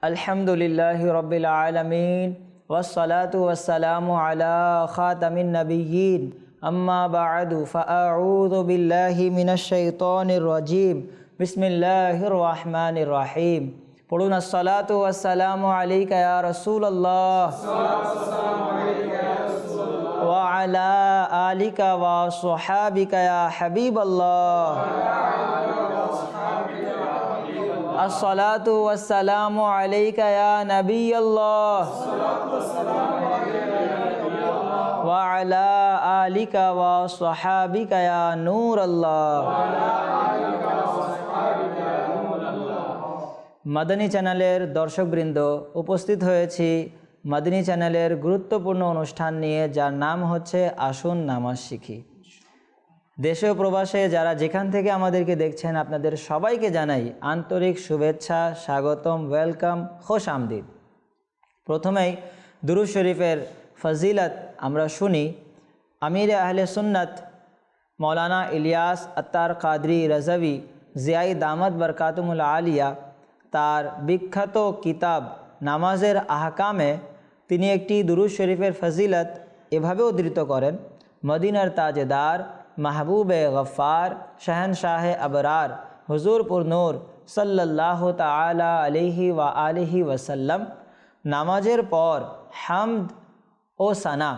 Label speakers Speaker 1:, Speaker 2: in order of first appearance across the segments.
Speaker 1: আলহামদুলিল্লাহি রাব্বিল আলামিন ওয়াসসালাতু ওয়াসসালামু আলা খাতামিন নাবিয়্যিন আম্মা বা'দু ফাআউযু বিল্লাহি মিনাশ শাইতানির রাজীম বিসমিল্লাহির রহমানির রহিম। পড়ুন আসসালাতু ওয়াসসালামু আলাইকা ইয়া রাসূলুল্লাহ ওয়া আলা আলিকা ওয়া আসহাবিকা ইয়া হাবিবাল্লাহ। আসসালাতু ওয়াসসালামু আলাইকা ইয়া নবিয়াল্লাহ ওয়া আলা আলিকা ওয়া আসহাবিকা ইয়া নূরাল্লাহ। মাদানী চ্যানেলের দর্শকবৃন্দ, উপস্থিত হয়েছি মাদানী চ্যানেলের গুরুত্বপূর্ণ অনুষ্ঠান নিয়ে, যার নাম হচ্ছে আসুন নামাজ শিখি। দেশে ও প্রবাসে যারা যেখান থেকে আমাদেরকে দেখছেন, আপনাদের সবাইকে জানাই আন্তরিক শুভেচ্ছা, স্বাগতম, ওয়েলকাম, খোশ আমদিদ। প্রথমেই দুরূদ শরীফের ফজিলত আমরা শুনি। আমির আহলে সুন্নাত মৌলানা ইলিয়াস আত্তার কাদরি রাজাভি জিয়াই দামাত বরকাতুমুল আলিয়া তার বিখ্যাত কিতাব নামাজের আহকামে তিনি একটি দুরূদ শরীফের ফজিলত এভাবে উদ্ধৃত করেন: মদিনার তাজেদার, মাহবুবে গফার, শহনশাহে আবরার, হুজুর পুরনূর সাল্লাল্লাহু তাআলা আলাইহি ওয়া আলিহি ওয়াসাল্লাম নামাজের পর হামদ ও সানা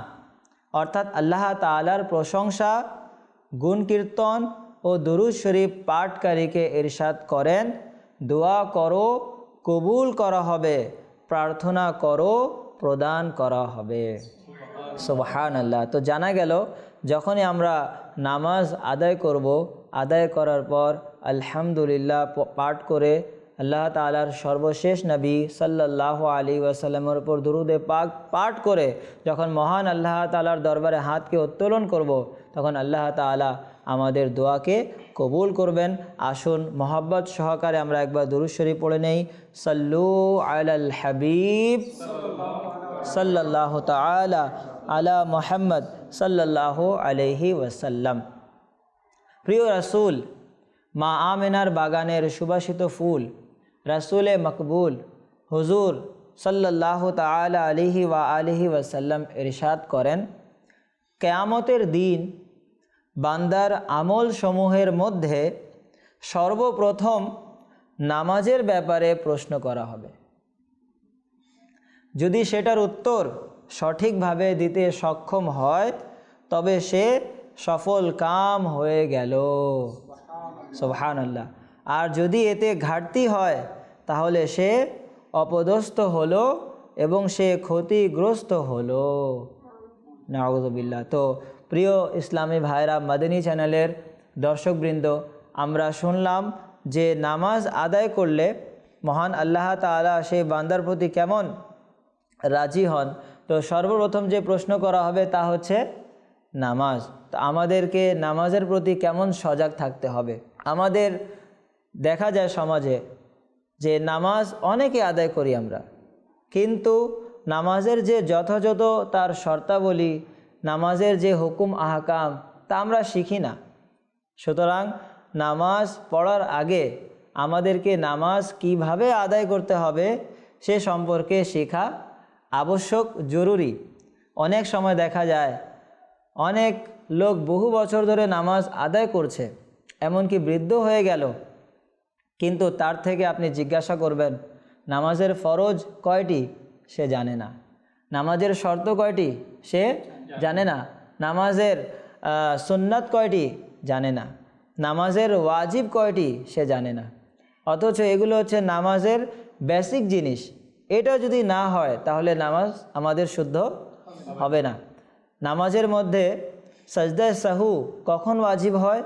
Speaker 1: অর্থাৎ আল্লাহ তাআলার প্রশংসা, গুণ কীর্তন ও দুরূদ শরীফ পাঠকারীকে ইরশাদ করেন, দোয়া করো কবুল করা হবে, প্রার্থনা করো প্রদান করা হবে। সুবহানাল্লাহ। তো জানা গেল, যখনই আমরা নামাজ আদায় করব, আদায় করার পর আলহামদুলিল্লাহ পাঠ করে আল্লাহ তাআলার সর্বশেষ নবী সাল্লাল্লাহু আলাইহি ওয়াসাল্লামের উপর দুরূদে পাক পাঠ করে যখন মহান আল্লাহ তাআলার দরবারে হাতকে উত্তোলন করব, তখন আল্লাহ তাআলা আমাদের দোয়াকে কবুল করবেন। আসুন মোহাব্বত সহকারে আমরা একবার দুরূদ শরীফ পড়ে নেই। সাল্লু আলাল হাবিব সাল্লাল্লাহু তাআলা আলা মুহাম্মদ সাল্লাল্লাহু আলাইহি ওয়াসাল্লাম। প্রিয় রাসূল, মা আমেনার বাগানের সুবাসিত ফুল, রাসূলে মকবুল হুজুর সাল্লাল্লাহু তাআলা আলাইহি ওয়া আলিহি ওয়াসাল্লাম ইরশাদ করেন, কিয়ামতের দিন বান্দার আমল সমূহের মধ্যে সর্বপ্রথম নামাজের ব্যাপারে প্রশ্ন করা হবে। যদি সেটার উত্তর সঠিকভাবে দিতে সক্ষম হয়, তবে সে সফল কাম হয়ে গেল। সুবহানাল্লাহ। আর যদি এতে ঘাটতি হয়, তাহলে সে অপদস্থ হলো এবং সে ক্ষতিগ্রস্ত হলো। নাউযুবিল্লাহ। তো প্রিয় ইসলামী ভাইরা, মাদানী চ্যানেলের দর্শকবৃন্দ, আমরা শুনলাম যে নামাজ আদায় করলে মহান আল্লাহ তাআলা সেই বান্দার প্রতি কেমন রাজি হন। তো সর্বপ্রথম যে প্রশ্ন করা হবে তা হচ্ছে নামাজ। তো আমাদেরকে নামাজের প্রতি কেমন সজাগ থাকতে হবে। আমাদের দেখা যায় সমাজে যে নামাজ অনেকে আদায় করি আমরা, কিন্তু নামাজের যে যথাযথ তার শর্তাবলী, নামাজের যে হুকুম আহকাম, তা আমরা শিখি না। সুতরাং নামাজ পড়ার আগে আমাদেরকে নামাজ কিভাবে আদায় করতে হবে সে সম্পর্কে শেখা আবশ্যক, জরুরি। অনেক সময় দেখা যায় অনেক লোক বহু বছর ধরে নামাজ আদায় করছে, এমনকি বৃদ্ধ হয়ে গেল, কিন্তু তার থেকে আপনি জিজ্ঞাসা করবেন নামাজের ফরজ কয়টি, সে জানে না। নামাজের শর্ত কয়টি, সে জানে না। নামাজের সুন্নাত কয়টি, জানে না। নামাজের ওয়াজিব কয়টি, সে জানে না। অথচ এগুলো হচ্ছে নামাজের বেসিক জিনিস। এটা যদি না হয়, তাহলে নামাজ আমাদের শুদ্ধ হবে না। নামাজের মধ্যে সাজদায়ে সাহু কখন ওয়াজিব হয়?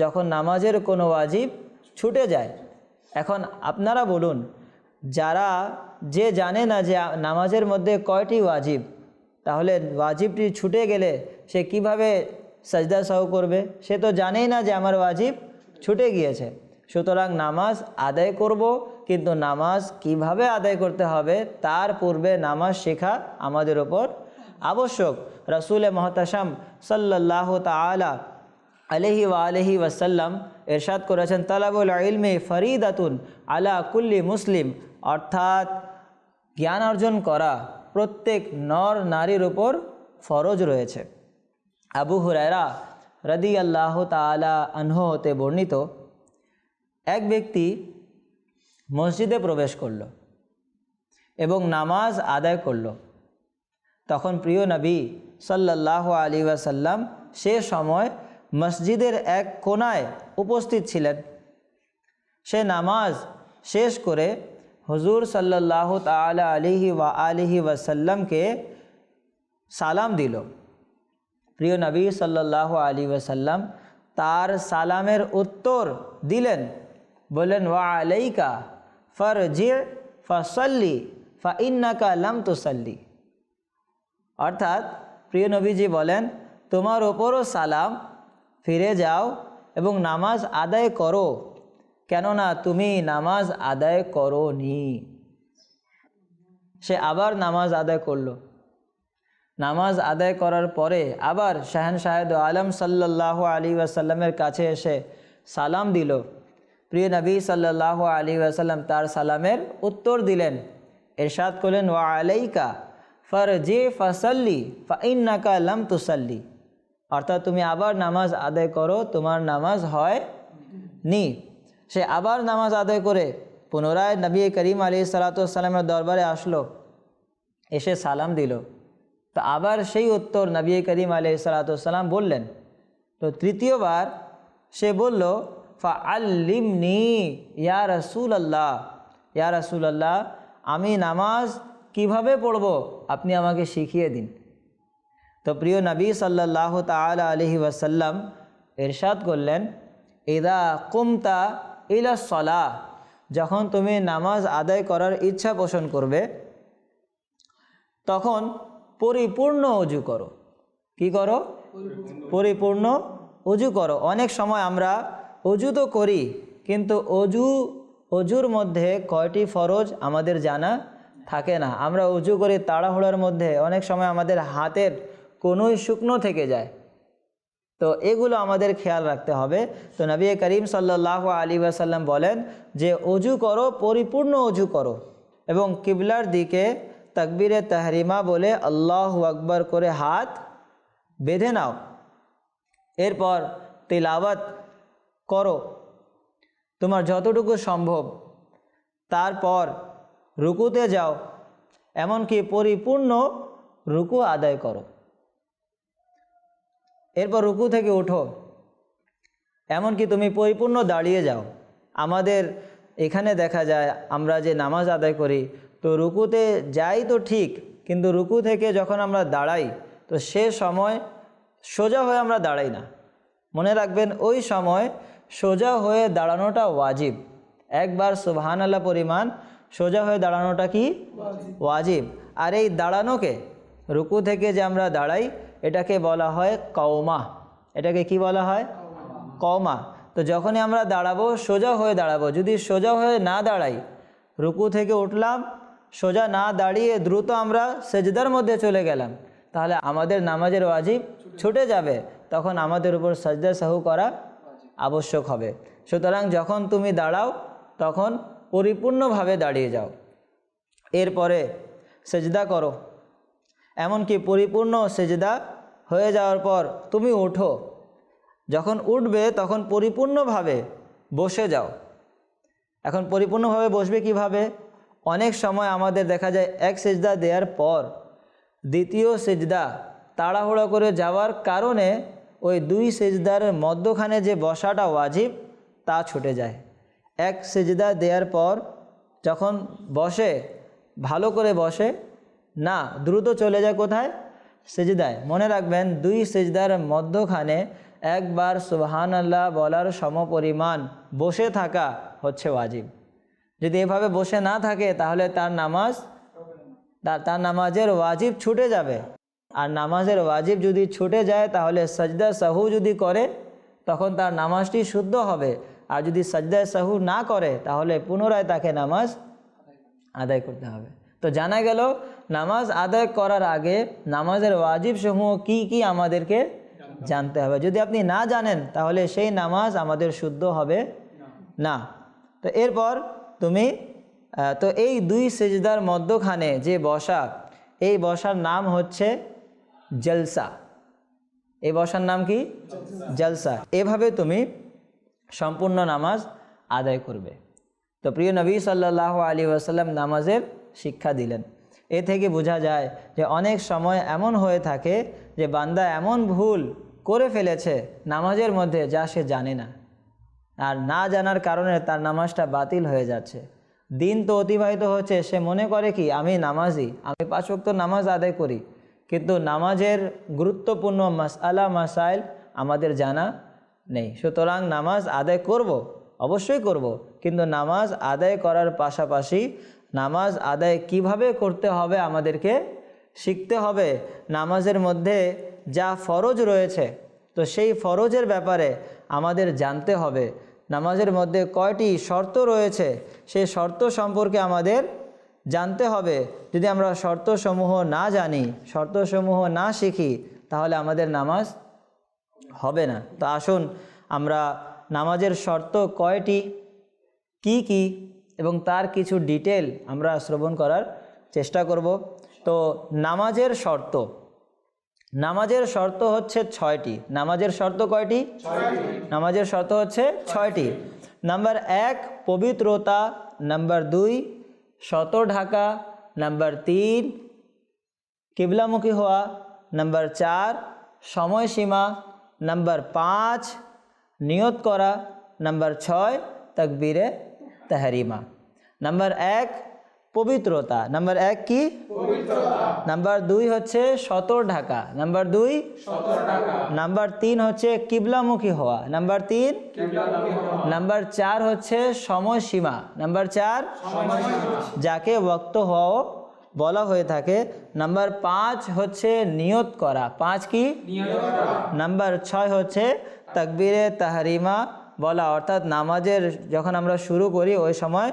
Speaker 1: যখন নামাজের কোনো ওয়াজিব ছুটে যায়। এখন আপনারা বলুন, যারা যে জানে না যে নামাজের মধ্যে কয়টি ওয়াজিব, তাহলে ওয়াজিবটি ছুটে গেলে সে কিভাবে সাজদা সাহু করবে? সে তো জানেই না যে আমার ওয়াজিব ছুটে গিয়েছে। সুতরাং নামাজ আদায় করব, কিন্তু নামাজ কিভাবে আদায় করতে হবে তার পূর্বে নামাজ শেখা আমাদের ওপর আবশ্যক। রাসূলে মুহতাশাম সাল্লাল্লাহু তাআলা আলাইহি ওয়া আলিহি ওয়াসাল্লাম ইরশাদ করেছেন, তালাবুল ইলমি ফরিদাতুন আলা কুল্লি মুসলিম, অর্থাৎ জ্ঞান অর্জন করা প্রত্যেক নর নারীর উপর ফরজ রয়েছে। আবু হুরায়রা রাদিয়াল্লাহু তাআলা আনহু হতে বর্ণিত, এক ব্যক্তি মসজিদে প্রবেশ করল এবং নামাজ আদায় করল। তখন প্রিয় নবী সাল্লাল্লাহু আলাইহি ওয়াসাল্লাম সে সময় মসজিদের এক কোণায় উপস্থিত ছিলেন। সে নামাজ শেষ করে হুজুর সাল্লাল্লাহু তাআলা আলাইহি ওয়াসাল্লামকে সালাম দিল। প্রিয় নবী সাল্লাল্লাহু আলাইহি ওয়াসাল্লাম তার সালামের উত্তর দিলেন, বললেন ওয়া আলাইকা ফারজি ফাসাল্লি ফাইন্নাকা লাম তুসাল্লি। অর্থাৎ প্রিয় নবীজি বলেন, তোমার ওপরও সালাম, ফিরে যাও এবং নামাজ আদায় করো, কেননা তুমি নামাজ আদায় করোনি। সে আবার নামাজ আদায় করলো। নামাজ আদায় করার পরে আবার শাহেনশাহেদ আলম সাল্লাল্লাহু আলাইহি ওয়াসাল্লামের কাছে এসে সালাম দিল। প্রিয় নবী সাল্লাল্লাহু আলাইহি ওয়াসাল্লাম তার সালামের উত্তর দিলেন, ইরশাদ করলেন ওয়া আলাইকা ফারজি ফাসাল্লি ফাইন্নাকা লাম তুসাল্লি। অর্থাৎ তুমি আবার নামাজ আদায় করো, তোমার নামাজ হয় নি। সে আবার নামাজ আদায় করে পুনরায় নবী করিম আলাইহিসসালামের দরবারে আসলো, এসে সালাম দিল। তো আবার সেই উত্তর নবী করিম আলাইহিসসালাম বললেন। তো তৃতীয়বার সে বলল ফাআল্লিমনি ইয়া রাসূলুল্লাহ, ইয়া রাসূলুল্লাহ, আমি নামাজ কিভাবে পড়ব আপনি আমাকে শিখিয়ে দিন। তো প্রিয় নবী সাল্লাল্লাহু তাআলা আলাইহি ওয়াসাল্লাম ইরশাদ করলেন, ইদা কুমতা ইলা সলাহ, যখন তুমি নামাজ আদায় করার ইচ্ছা পোষণ করবে তখন পরিপূর্ণ ওযু করো। কি করো? পরিপূর্ণ ওযু করো। অনেক সময় আমরা ওযু তো করি, কিন্তু ওযুর মধ্যে কয়টি ফরজ আমাদের জানা থাকে না। আমরা ওযু করি তাড়াহুড়োর মধ্যে, অনেক সময় আমাদের হাতের কোনোই শুকনো থেকে যায়। তো এগুলো আমাদের খেয়াল রাখতে হবে। তো নবী করিম সাল্লাল্লাহু আলাইহি ওয়াসাল্লাম বলেন যে ওযু করো, পরিপূর্ণ ওযু করো এবং কিবলার দিকে তাকবীরে তাহরিমা বলে আল্লাহু আকবার করে হাত বেঁধে নাও। এরপর তিলাওয়াত করো তোমার যতটুকু সম্ভব। তারপর রুকুতে যাও, এমনকি পরিপূর্ণ রুকু আদায় করো। এরপর রুকু থেকে ওঠো, এমনকি তুমি পরিপূর্ণ দাঁড়িয়ে যাও। আমাদের এখানে দেখা যায় আমরা যে নামাজ আদায় করি, তো রুকুতে যাই তো ঠিক, কিন্তু রুকু থেকে যখন আমরা দাঁড়াই তো সে সময় সোজা হয়ে আমরা দাঁড়াই না। মনে রাখবেন ওই সময় সোজা হয়ে দাঁড়ানোটা ওয়াজিব। একবার সুবহানাল্লাহ পরিমাণ সোজা হয়ে দাঁড়ানোটা কি ওয়াজিব। আর এই দাঁড়ানোকে, রুকু থেকে যে আমরা দাঁড়াই, এটাকে বলা হয় কওমা। এটাকে কি বলা হয়? কওমা। তো যখনই আমরা দাঁড়াবো সোজা হয়ে দাঁড়াবো। যদি সোজা হয়ে না দাঁড়াই, রুকু থেকে উঠলাম, সোজা না দাঁড়িয়ে দ্রুত আমরা সেজদার মধ্যে চলে গেলাম, তাহলে আমাদের নামাজের ওয়াজিব ছুটে যাবে। তখন আমাদের উপর সাজদা সাহু করা আবশ্যক হবে। সুতরাং যখন তুমি দাঁড়াও তখন পরিপূর্ণভাবে দাঁড়িয়ে যাও। এরপরে সেজদা করো, এমনকি পরিপূর্ণ সেজদা হয়ে যাওয়ার পর তুমি ওঠো। যখন উঠবে তখন পরিপূর্ণভাবে বসে যাও। এখন পরিপূর্ণভাবে বসবে কিভাবে? অনেক সময় আমাদের দেখা যায় এক সেজদা দেওয়ার পর দ্বিতীয় সেজদা তাড়াহুড়ো করে যাওয়ার কারণে ওই দুই সেজদার মধ্যখানে যে বসাটা ওয়াজিব তা ছুটে যায়। এক সেজদা দেওয়ার পর যখন বসে, ভালো করে বসে না, দ্রুত চলে যায় কোথায়? সেজদায়। মনে রাখবেন দুই সেজদার মধ্যখানে একবার সুবহানাল্লাহ বলার সমপরিমাণ বসে থাকা হচ্ছে ওয়াজিব। যদি এভাবে বসে না থাকে তাহলে তার নামাজের ওয়াজিব ছুটে যাবে। আর নামাজের ওয়াজিব যদি ছুটে যায় তাহলে সাজদা সাহু যদি করে তখন তার নামাজটি শুদ্ধ হবে। আর যদি সাজদা সাহু না করে তাহলে পুনরায় তাকে নামাজ আদায় করতে হবে। তো জানা গেল নামাজ আদায় করার আগে নামাজের ওয়াজিব সমূহ কি কি আমাদেরকে জানতে হবে। যদি আপনি না জানেন তাহলে সেই নামাজ আমাদের শুদ্ধ হবে না। তো এরপর তুমি তো এই দুই সিজদার মধ্যখানে যে বসা, এই বসার নাম হচ্ছে জলসা। এই বসার নাম কি? জলসা। এভাবে তুমি সম্পূর্ণ নামাজ আদায় করবে। তো প্রিয় নবী সাল্লাল্লাহু আলাইহি ওয়াসাল্লাম নামাজের শিক্ষা দিলেন। এ থেকে বোঝা যায় যে অনেক সময় এমন হয়ে থাকে যে বান্দা এমন ভুল করে ফেলেছে নামাজের মধ্যে যা সে জানে না, আর না জানার কারণে তার নামাজটা বাতিল হয়ে যাচ্ছে। দিন তো অতিবাহিত হচ্ছে, সে মনে করে কি আমি নামাজি, আমি 5 ওয়াক্ত নামাজ আদায় করি, কিন্তু নামাজের গুরুত্বপূর্ণ মাসআলা মাসাইল আমাদের জানা নেই। সুতরাং নামাজ আদায় করব, অবশ্যই করব, কিন্তু নামাজ আদায় করার পাশাপাশি নামাজ আদায় কিভাবে করতে হবে আমাদেরকে শিখতে হবে। নামাজের মধ্যে যা ফরজ রয়েছে তো সেই ফরজের ব্যাপারে আমাদের জানতে হবে। নামাজের মধ্যে কয়টি শর্ত রয়েছে সেই শর্ত সম্পর্কে আমাদের জানতে হবে। যদি আমরা শর্তসমূহ না জানি, শর্তসমূহ না শিখি, তাহলে আমাদের নামাজ হবে না। তো আসুন আমরা নামাজের শর্ত কয়টি, কি কি, এবং তার কিছু ডিটেল আমরা শ্রবণ করার চেষ্টা করব। তো নামাজের শর্ত, নামাজের শর্ত হচ্ছে 6টি। নামাজের শর্ত কয়টি? 6টি। নামাজের শর্ত হচ্ছে 6টি। নাম্বার 1 পবিত্রতা, নাম্বার 2 শত ঢাকা, নাম্বার 3 কিবলামুখী হওয়া, নাম্বার 4 সময়সীমা, নাম্বার 5 নিয়ত করা, নাম্বার 6 তাকবীরে তাহরিমা। নাম্বার 1 পবিত্রতা। নাম্বার 1 কি? পবিত্রতা। নাম্বার 2 হচ্ছে শত ঢাকা, নাম্বার 2 শত ঢাকা। নাম্বার 3 হচ্ছে কিবলামুখী হওয়া, নাম্বার 3 কিবলামুখী হওয়া। নাম্বার 4 হচ্ছে সময়সীমা, নাম্বার 4 সময়সীমা, যাকে ওয়াক্ত হওয়া বলা হয়ে থাকে। নাম্বার 5 হচ্ছে নিয়ত করা, 5 কি? নিয়ত করা। নাম্বার 6 হচ্ছে তাকবীরে তাহরিমা বলা, অর্থাৎ নামাজের যখন আমরা শুরু করি ওই সময়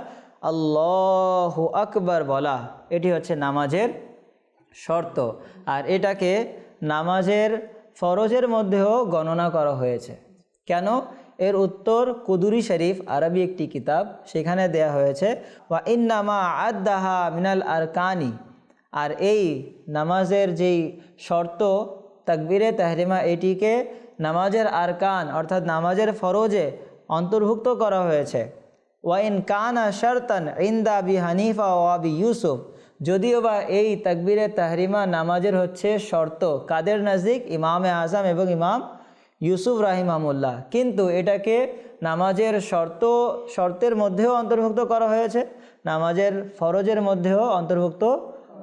Speaker 1: আল্লাহু আকবার বলা, এটি হচ্ছে নামাজের শর্ত। আর এটাকে নামাজের ফরজের মধ্যেও গণনা করা হয়েছে। কেন? এর উত্তর কুদুরি শরীফ, আরবি একটি কিতাব, সেখানে দেয়া হয়েছে ওয়া ইন্নামা আদ্দাহা মিনাল আরকানি। আর এই নামাজের যেই শর্ত তাকবীরে তাহরিমা, এটিকে নামাজের আরকান অর্থাৎ নামাজের ফরজে অন্তর্ভুক্ত করা হয়েছে। ওয়াইন কানা শারতান ইনদা আবি হানিফা ও আবি ইউসুফ, যদিও বা এই তাকবীরে তাহরিমা নামাজের হচ্ছে শর্ত কাদের নজদিক? ইমামে আজম এবং ইমাম ইউসুফ রাহিমাহুল্লাহ, কিন্তু এটাকে নামাজের শর্তের মধ্যেও অন্তর্ভুক্ত করা হয়েছে, নামাজের ফরজের মধ্যেও অন্তর্ভুক্ত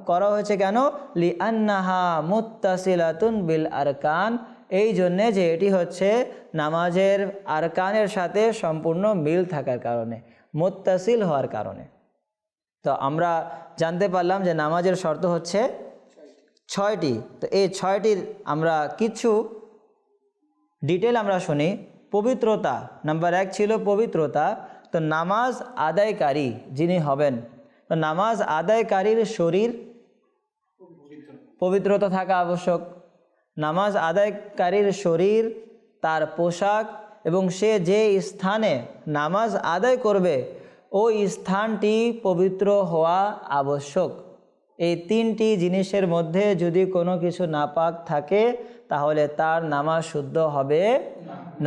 Speaker 1: করা হয়েছে। কেন? লিআন্নাহা মুত্তাসিলাতুন বিল আরকান, এই জন্যে যে এটি হচ্ছে নামাজের আরকানের সাথে সম্পূর্ণ মিল থাকার কারণে, মুত্তাসিল হওয়ার কারণে। তো আমরা জানতে পারলাম যে নামাজের শর্ত হচ্ছে 6টি। তো এই 6টির আমরা কিছু ডিটেল আমরা শুনি। পবিত্রতা, নাম্বার 1 ছিল পবিত্রতা। তো নামাজ আদায়কারী যিনি হবেন, তো নামাজ আদায়কারীর শরীর পবিত্রতা থাকা আবশ্যক। নামাজ আদায়কারীর শরীর, তার পোশাক এবং সে যে স্থানে নামাজ আদায় করবে ওই স্থানটি পবিত্র হওয়া আবশ্যক। এই 3টি জিনিসের মধ্যে যদি কোনো কিছু নাপাক থাকে তাহলে তার নামাজ শুদ্ধ হবে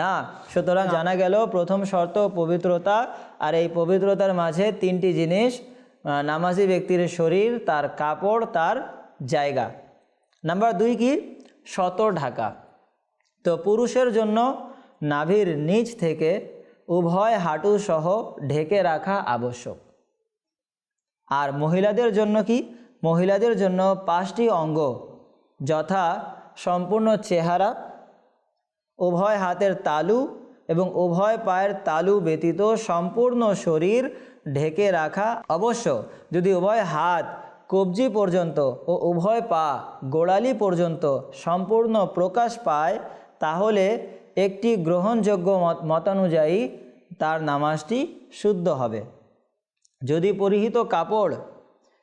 Speaker 1: না। সুতরাং জানা গেল প্রথম শর্ত পবিত্রতা, আর এই পবিত্রতার মাঝে 3টি জিনিস, নামাজি ব্যক্তির শরীর, তার কাপড়, তার জায়গা। নাম্বার 2 কি? শত ঢাকা। তো পুরুষের জন্য নাভির নিচ থেকে উভয় হাঁটু সহ ঢেকে রাখা আবশ্যক। আর মহিলাদের জন্য কি? মহিলাদের জন্য 5টি অঙ্গ, যথা সম্পূর্ণ চেহারা, উভয় হাতের তালু এবং উভয় পায়ের তালু ব্যতীত সম্পূর্ণ শরীর ঢেকে রাখা অবশ্য। যদি উভয় হাত কবজি পর্যন্ত ও উভয় পা গোড়ালি পর্যন্ত সম্পূর্ণ প্রকাশ পায় তাহলে একটি গ্রহণযোগ্য মতানুযায়ী তার নামাজটি শুদ্ধ হবে। যদি পরিহিত কাপড়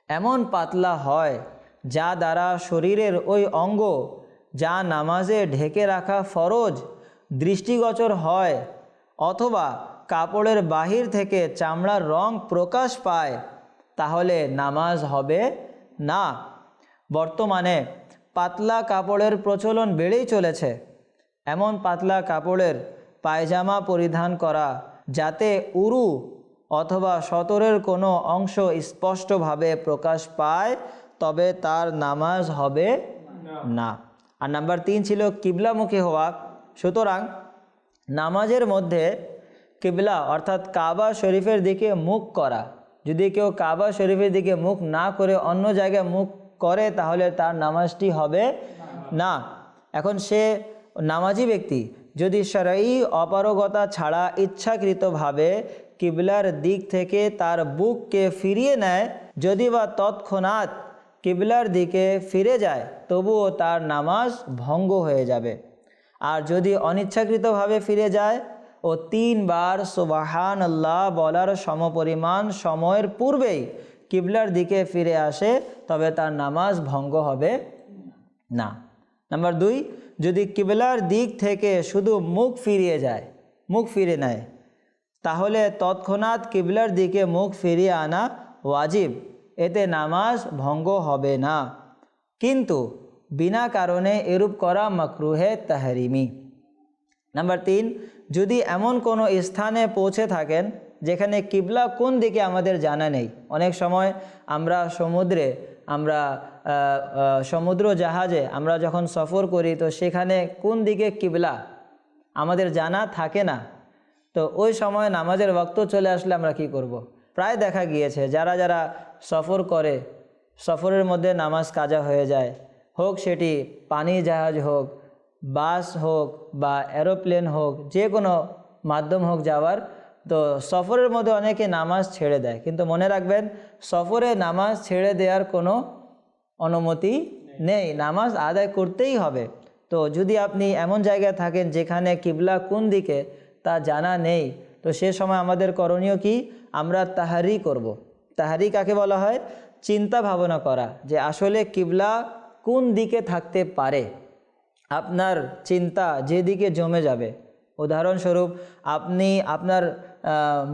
Speaker 1: এমন পাতলা হয় যা দ্বারা শরীরের ওই অঙ্গ যা নামাজে ঢেকে রাখা ফরজ দৃষ্টিগোচর হয়, অথবা কাপড়ের বাহির থেকে চামড়ার রং প্রকাশ পায়, তাহলে নামাজ হবে না। বর্তমানে পাতলা কাপড়ের প্রচলন বেড়েই চলেছে। এমন পাতলা কাপড়ের পায়জামা পরিধান করা যাতে উরু অথবা সতরের কোনো অংশ স্পষ্টভাবে প্রকাশ পায়, তবে তার নামাজ হবে না। আর নাম্বার 3 ছিল কিবলামুখী হওয়া। সুতরাং নামাজের মধ্যে কিবলা অর্থাৎ কাবা শরীফের দিকে মুখ করা, যদি কেউ কাবা শরীফের দিকে মুখ না করে অন্য জায়গায় মুখ করে তাহলে তার নামাজটি হবে না। এখন সে নামাজি ব্যক্তি যদি শরঈ অপারগতা ছাড়া ইচ্ছাকৃতভাবে কিবলার দিক থেকে তার বুককে ফিরিয়ে নেয়, যদি বা তৎক্ষণাৎ কিবলার দিকে ফিরে যায়, তবুও তার নামাজ ভঙ্গ হয়ে যাবে। আর যদি অনিচ্ছাকৃতভাবে ফিরে যায় ও 3 বার সুবহানাল্লাহ বলার সমপরিমাণ সময়ের পূর্বেই কিবলার দিকে ফিরে আসে, তবে তার নামাজ ভঙ্গ হবে না। নাম্বার 2, যদি কিবলার দিক থেকে শুধু মুখ ফিরিয়ে যায়, মুখ ফিরে নেয়, তাহলে তৎক্ষণাৎ কিবলার দিকে মুখ ফিরিয়ে আনা ওয়াজিব, এতে নামাজ ভঙ্গ হবে না। কিন্তু বিনা কারণে এরূপ করা মাকরুহে তাহরিমি। নাম্বার 3, যদি এমন কোনো স্থানে পৌঁছে থাকেন যেখানে কিবলা কোন দিকে আমাদের জানা নেই। অনেক সময় আমরা সমুদ্র জাহাজে আমরা যখন সফর করি, তো সেখানে কোন দিকে কিবলা আমাদের জানা থাকে না। তো ওই সময় নামাজের ওয়াক্ত চলে আসলে আমরা কি করব। প্রায় দেখা গিয়েছে যারা সফর করে, সফরের মধ্যে নামাজ কাজা হয়ে যায়, হোক সেটি পানি জাহাজ হোক, বাস হোক বা এরোপ্লেন হোক, যে কোনো মাধ্যম হোক যাওয়ার, তো সফরের মধ্যে অনেকে নামাজ ছেড়ে দেয়। কিন্তু মনে রাখবেন, সফরে নামাজ ছেড়ে দেওয়ার কোনো অনুমতি নেই, নামাজ আদায় করতেই হবে। তো যদি আপনি এমন জায়গায় থাকেন যেখানে কিবলা কোন দিকে তা জানা নেই, তো সে সময় আমাদের করণীয় কি? আমরা তাহারি করব। তাহারি কাকে বলা হয়? চিন্তা ভাবনা করা যে আসলে কিবলা কোন দিকে থাকতে পারে। আপনার চিন্তা যেদিকে জমে যাবে, উদাহরণস্বরূপ আপনার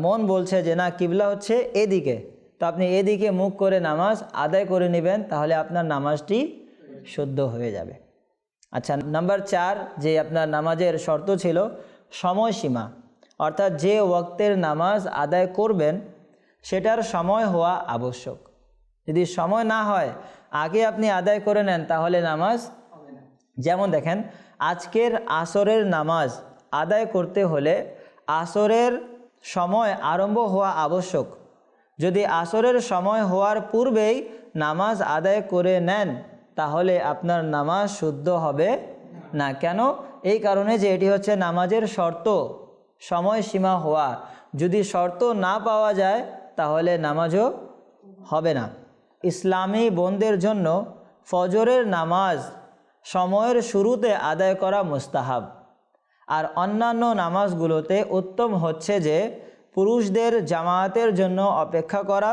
Speaker 1: মন বলছে যে না, কিবলা হচ্ছে এদিকে, তো আপনি এদিকে মুখ করে নামাজ আদায় করে নেবেন, তাহলে আপনার নামাজটি শুদ্ধ হয়ে যাবে। আচ্ছা, নাম্বার 4 যে আপনার নামাজের শর্ত ছিল সময়সীমা, অর্থাৎ যে ওয়াক্তের নামাজ আদায় করবেন সেটার সময় হওয়া আবশ্যক। যদি সময় না হয়, আগে আপনি আদায় করে নেন, তাহলে নামাজ হবে না। যেমন দেখেন, আজকের আসরের নামাজ আদায় করতে হলে আসরের সময় আরম্ভ হওয়া আবশ্যক। যদি আসরের সময় হওয়ার পূর্বেই নামাজ আদায় করে নেন, তাহলে আপনার নামাজ শুদ্ধ হবে না। কেন? এই কারণে যে এটি হচ্ছে নামাজের শর্ত, সময়সীমা হওয়া। যদি শর্ত না পাওয়া যায় তাহলে নামাজও হবে না। ইসলামী বোনদের জন্য ফজরের নামাজ সময়ের শুরুতে আদায় করা মুস্তাহাব। আর অন্যান্য নামাজগুলোতে উত্তম হচ্ছে যে পুরুষদের জামায়াতের জন্য অপেক্ষা করা,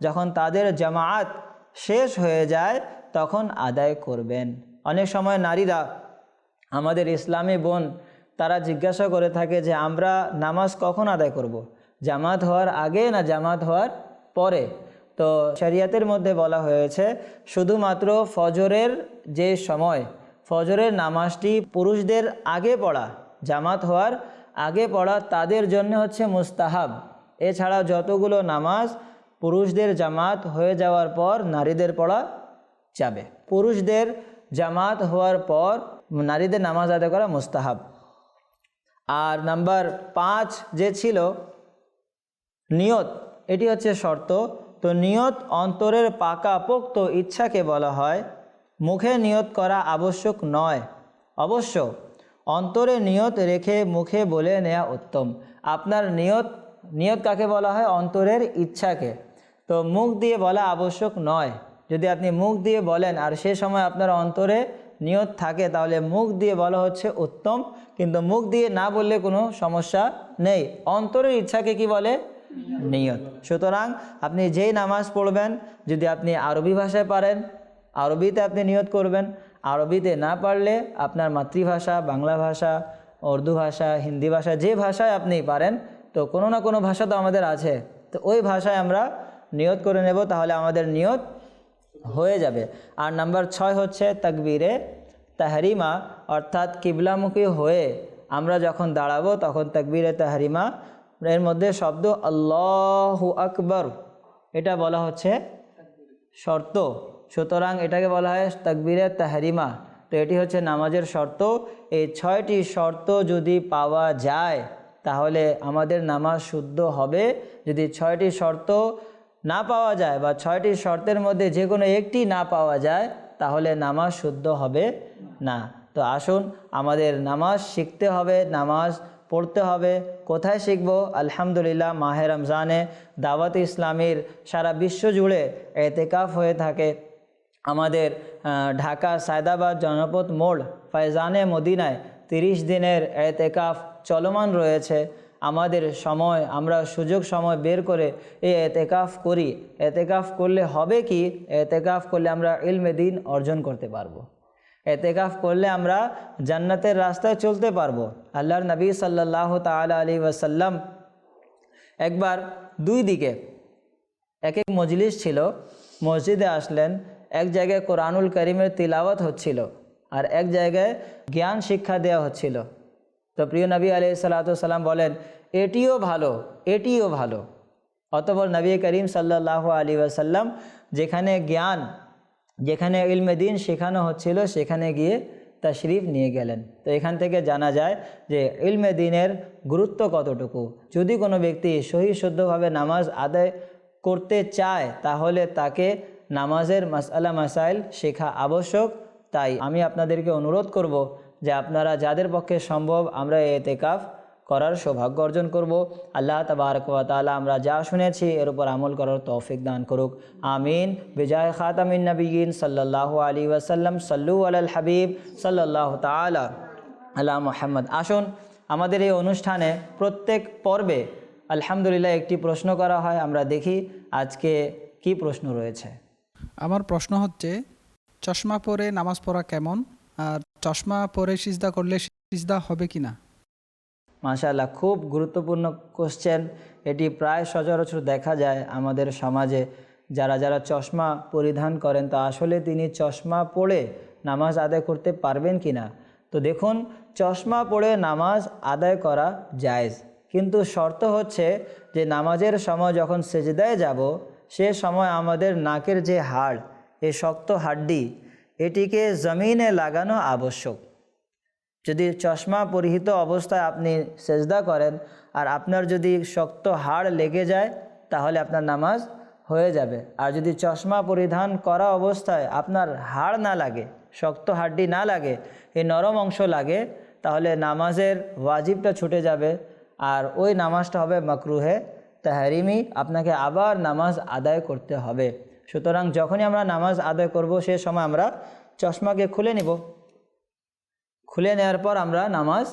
Speaker 1: যখন তাদের জামায়াত শেষ হয়ে যায় তখন আদায় করবেন। অনেক সময় নারীরা, আমাদের ইসলামী বোন, তারা জিজ্ঞাসা করে থাকে যে আমরা নামাজ কখন আদায় করব, জামাত হওয়ার আগে না জামাত হওয়ার পরে? তো শরিয়তের মধ্যে বলা হয়েছে শুধুমাত্র ফজরের যে সময়, ফজরের নামাজটি পুরুষদের আগে পড়া, জামাত হওয়ার আগে পড়া তাদের জন্য হচ্ছে মুস্তাহাব। এছাড়া যতগুলো নামাজ পুরুষদের জামাত হয়ে যাওয়ার পর নারীদের পড়া যাবে। পুরুষদের জামাত হওয়ার পর নারীদের নামাজ আদায় করা মুস্তাহাব। আর নাম্বার 5 যে ছিল নিয়ত, এটি হচ্ছে শর্ত। তো নিয়ত অন্তরের পাকাপোক্ত ইচ্ছাকে বলা হয়, মুখে নিয়ত করা আবশ্যক নয়। অবশ্য অন্তরে নিয়ত রেখে মুখে বলে নেওয়া উত্তম। আপনার নিয়ত কাকে বলা হয়? অন্তরের ইচ্ছাকে। তো মুখ দিয়ে বলা আবশ্যক নয়। যদি আপনি মুখ দিয়ে বলেন আর সে সময় আপনার অন্তরে নিয়ত থাকে, তাহলে মুখ দিয়ে বলা হচ্ছে উত্তম, কিন্তু মুখ দিয়ে না বললে কোনো সমস্যা নেই। অন্তরের ইচ্ছাকে কি বলে? নিয়ত। সুতরাং আপনি যেই নামাজ পড়বেন, যদি আপনি আরবি ভাষায় পারেন, আরবিতে আপনি নিয়ত করবেন। আরবিতে না পারলে আপনার মাতৃভাষা, বাংলা ভাষা, উর্দু ভাষা, হিন্দি ভাষা, যে ভাষায় আপনি পারেন, তো কোনো না কোনো ভাষা তো আমাদের আছে, তো ওই ভাষায় আমরা নিয়ত করে নেব, তাহলে আমাদের নিয়ত হয়ে যাবে। আর নাম্বার 6 হচ্ছে তাকবীরে তাহরিমা, অর্থাৎ কিবলামুখী হয়ে আমরা যখন দাঁড়াবো তখন তাকবীরে তাহরিমা এর মধ্যে শব্দ আল্লাহু আকবার এটা বলা হচ্ছে শর্ত, সুতরাং এটাকে বলা হয় তাকবীরে তাহরিমা। তো এটি হচ্ছে নামাজের শর্ত। এই 6টি শর্ত যদি পাওয়া যায় তাহলে আমাদের নামাজ শুদ্ধ হবে। যদি 6টি শর্ত না পাওয়া যায় বা 6টি শর্তের মধ্যে যে কোনো একটি না পাওয়া যায় তাহলে নামাজ শুদ্ধ হবে না। তো আসুন আমাদের নামাজ শিখতে হবে, নামাজ পড়তে হবে। কোথায় শিখব? আলহামদুলিল্লাহ মাহে রমজানে দাওয়াত ইসলামীর সারা বিশ্ব জুড়ে এতেকাফ হয়ে থাকে। আমাদের ঢাকা সায়দাবাদ জনপদ মোড় ফয়জানে মদিনায় 30 দিনের এতেকাফ চলমান রয়েছে। আমাদের সময় আমরা সুযোগ সময় বের করে এই এতেকাফ করি। এতেকাফ করলে হবে কি? এতেকাফ করলে আমরা ইলমে দ্বীন অর্জন করতে পারবো। এতেকাফ করলে আমরা জান্নাতের রাস্তায় চলতে পারবো। আল্লাহর নবী সাল্লাল্লাহু তাআলা আলাইহি ওয়াসাল্লাম একবার দুই দিকে এক মজলিস ছিল, মসজিদে আসলেন। এক জায়গায় কোরআনুল কারীমের তিলাওয়াত হচ্ছিল আর এক জায়গায় জ্ঞান শিক্ষা দেওয়া হচ্ছিল। তো প্রিয় নবী আলাইহিস সালাতু সালাম বলেন এটিও ভালো, এটিও ভালো। অতঃপর নবী করিম সাল্লাল্লাহু আলাইহি ওয়াসাল্লাম যেখানে জ্ঞান, যেখানে ইলমে দ্বীন শেখানো হচ্ছিল সেখানে গিয়ে তাশরিফ নিয়ে গেলেন। তো এখান থেকে জানা যায় যে ইলমে দ্বীনের গুরুত্ব কতটুকু। যদি কোনো ব্যক্তি সহি শুদ্ধভাবে নামাজ আদায় করতে চায় তাহলে তাকে নামাজের মাসআলা মাসাইল শেখা আবশ্যক। তাই আমি আপনাদেরকে অনুরোধ করব যে আপনারা যাদের পক্ষে সম্ভব আমরা এই ইতিকাফ করার সৌভাগ্য অর্জন করব। আল্লাহ তাবারক ওয়া তাআলা আমরা যা শুনেছি এর উপর আমল করার তৌফিক দান করুক। আমিন। বিজায় খাতামিন নবিয়্যিন সাল্লাল্লাহু আলাইহি ওয়াসাল্লাম। সাল্লু আলাল হাবিব সাল্লাল্লাহু তাআলা আলা মুহাম্মদ। আসুন আমাদের এই অনুষ্ঠানে প্রত্যেক পর্বে আলহামদুলিল্লাহ একটি প্রশ্ন করা হয়। আমরা দেখি আজকে কি প্রশ্ন রয়েছে।
Speaker 2: আমার প্রশ্ন হচ্ছে চশমা পরে নামাজ পড়া কেমন, আর চশমা পরে সিজদা করলে সিজদা হবে কিনা?
Speaker 1: মাশাআল্লাহ, খুব গুরুত্বপূর্ণ কোশ্চেন। এটি প্রায় সচরাচর দেখা যায় আমাদের সমাজে। যারা যারা চশমা পরিধান করেন তা আসলে তিনি চশমা পরে নামাজ আদায় করতে পারবেন কিনা। তো দেখুন, চশমা পরে নামাজ আদায় করা জায়েজ, কিন্তু শর্ত হচ্ছে যে নামাজের সময় যখন সেজদায় যাব সে সময় আমাদের নাকের যে হাড়, এই শক্ত হাড্ডি, এটিকে জমিনে লাগানো আবশ্যক। যদি চশমা পরিহিত অবস্থায় আপনি সেজদা করেন আর আপনার যদি শক্ত হাড় লেগে যায় তাহলে আপনার নামাজ হয়ে যাবে। আর যদি চশমা পরিধান করা অবস্থায় আপনার হাড় না লাগে, শক্ত হাড্ডি না লাগে, এই নরম অংশ লাগে, তাহলে নামাজের ওয়াজিবটা ছুটে যাবে আর ওই নামাজটা হবে মাকরুহে তাহরিমি। আপনাকে আবার নামাজ আদায় করতে হবে। সুতরাং যখনই আমরা নামাজ আদায় করব সে সময় আমরা চশমাকে খুলে নিব, খুলে নেওয়ার পর আমরা নামাজ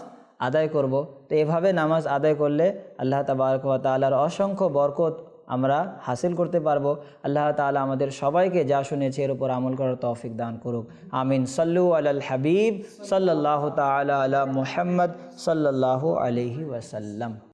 Speaker 1: আদায় করব। তো এভাবে নামাজ আদায় করলে আল্লাহ তাবারক ওয়া তাআলার অসংখ্য বরকত আমরা হাসিল করতে পারবো। আল্লাহ তাআলা আমাদের সবাইকে যা শুনেছে এর উপর আমল করার তৌফিক দান করুক। আমিন। সাল্লু আলাল হাবিব সাল্লাল্লাহু তাআলা আলা মুহাম্মদ সাল্লাল্লাহু আলাইহি ওয়াসাল্লাম।